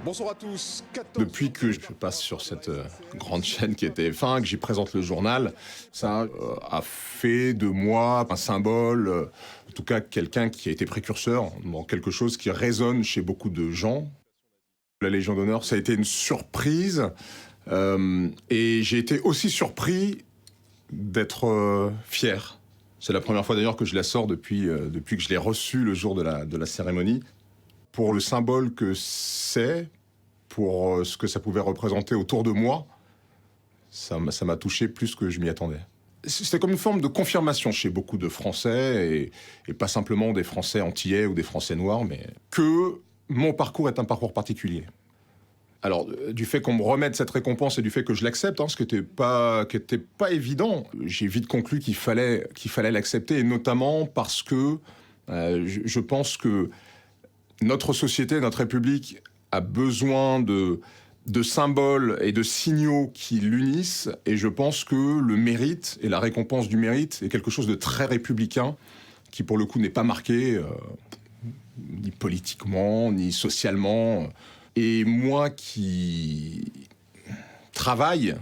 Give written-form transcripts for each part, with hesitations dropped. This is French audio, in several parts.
Bonsoir à tous. Depuis que je passe sur cette grande chaîne qui est TF1, que j'y présente le journal, ça a fait de moi un symbole, en tout cas quelqu'un qui a été précurseur dans quelque chose qui résonne chez beaucoup de gens. La Légion d'honneur, ça a été une surprise et j'ai été aussi surpris d'être fier. C'est la première fois d'ailleurs que je la sors depuis que je l'ai reçue le jour de la cérémonie. Pour le symbole que c'est, pour ce que ça pouvait représenter autour de moi, ça m'a touché plus que je m'y attendais. C'était comme une forme de confirmation chez beaucoup de Français, et pas simplement des Français antillais ou des Français noirs, mais que mon parcours est un parcours particulier. Alors, du fait qu'on me remette cette récompense et du fait que je l'accepte, ce qui n'était pas évident, j'ai vite conclu qu'il fallait l'accepter, et notamment parce que je pense que notre société, notre République a besoin de symboles et de signaux qui l'unissent, et je pense que le mérite et la récompense du mérite est quelque chose de très républicain, qui pour le coup n'est pas marqué ni politiquement, ni socialement. Et moi qui travaille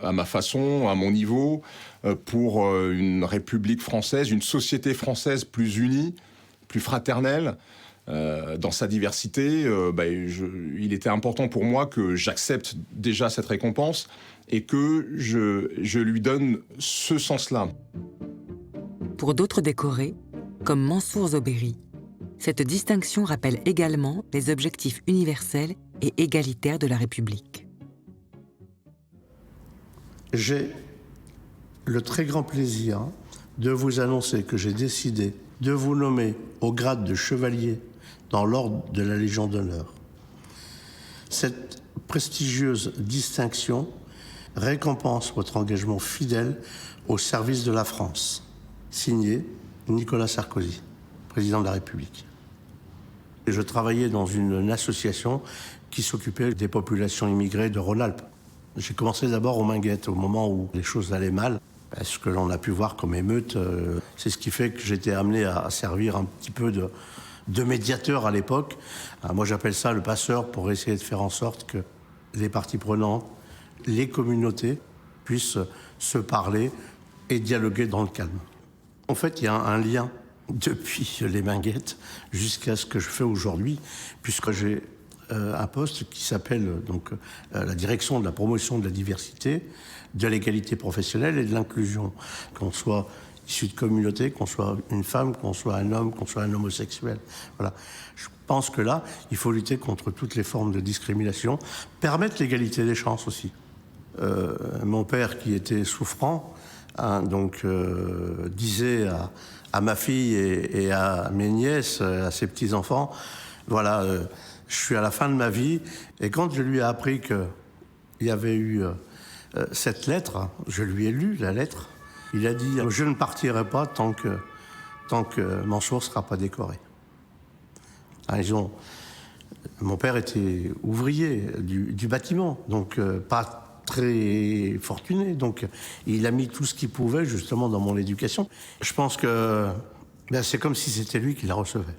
à ma façon, à mon niveau, pour une République française, une société française plus unie, plus fraternelle, dans sa diversité, il était important pour moi que j'accepte déjà cette récompense et que je lui donne ce sens-là. Pour d'autres décorés, comme Mansour Zobéry, cette distinction rappelle également les objectifs universels et égalitaires de la République. J'ai le très grand plaisir de vous annoncer que j'ai décidé de vous nommer au grade de chevalier dans l'ordre de la Légion d'honneur. Cette prestigieuse distinction récompense votre engagement fidèle au service de la France. Signé Nicolas Sarkozy, président de la République. Et je travaillais dans une association qui s'occupait des populations immigrées de Rhône-Alpes. J'ai commencé d'abord aux Minguettes, au moment où les choses allaient mal. Ce que l'on a pu voir comme émeute, c'est ce qui fait que j'étais amené à servir un petit peu de médiateur à l'époque. Moi, j'appelle ça le passeur, pour essayer de faire en sorte que les parties prenantes, les communautés puissent se parler et dialoguer dans le calme. En fait, il y a un lien depuis les Minguettes jusqu'à ce que je fais aujourd'hui, puisque j'ai un poste qui s'appelle donc la direction de la promotion de la diversité, de l'égalité professionnelle et de l'inclusion. Qu'on soit issu de communauté, qu'on soit une femme, qu'on soit un homme, qu'on soit un homosexuel. Voilà. Je pense que là, il faut lutter contre toutes les formes de discrimination, permettre l'égalité des chances aussi. Mon père, qui était souffrant, disait à ma fille et à mes nièces, à ses petits-enfants, voilà, je suis à la fin de ma vie, et quand je lui ai appris qu'il y avait eu cette lettre, je lui ai lu la lettre, il a dit « Je ne partirai pas tant que Mansour ne sera pas décoré ». Mon père était ouvrier du bâtiment, donc pas très fortuné, donc il a mis tout ce qu'il pouvait justement dans mon éducation. Je pense que c'est comme si c'était lui qui la recevait.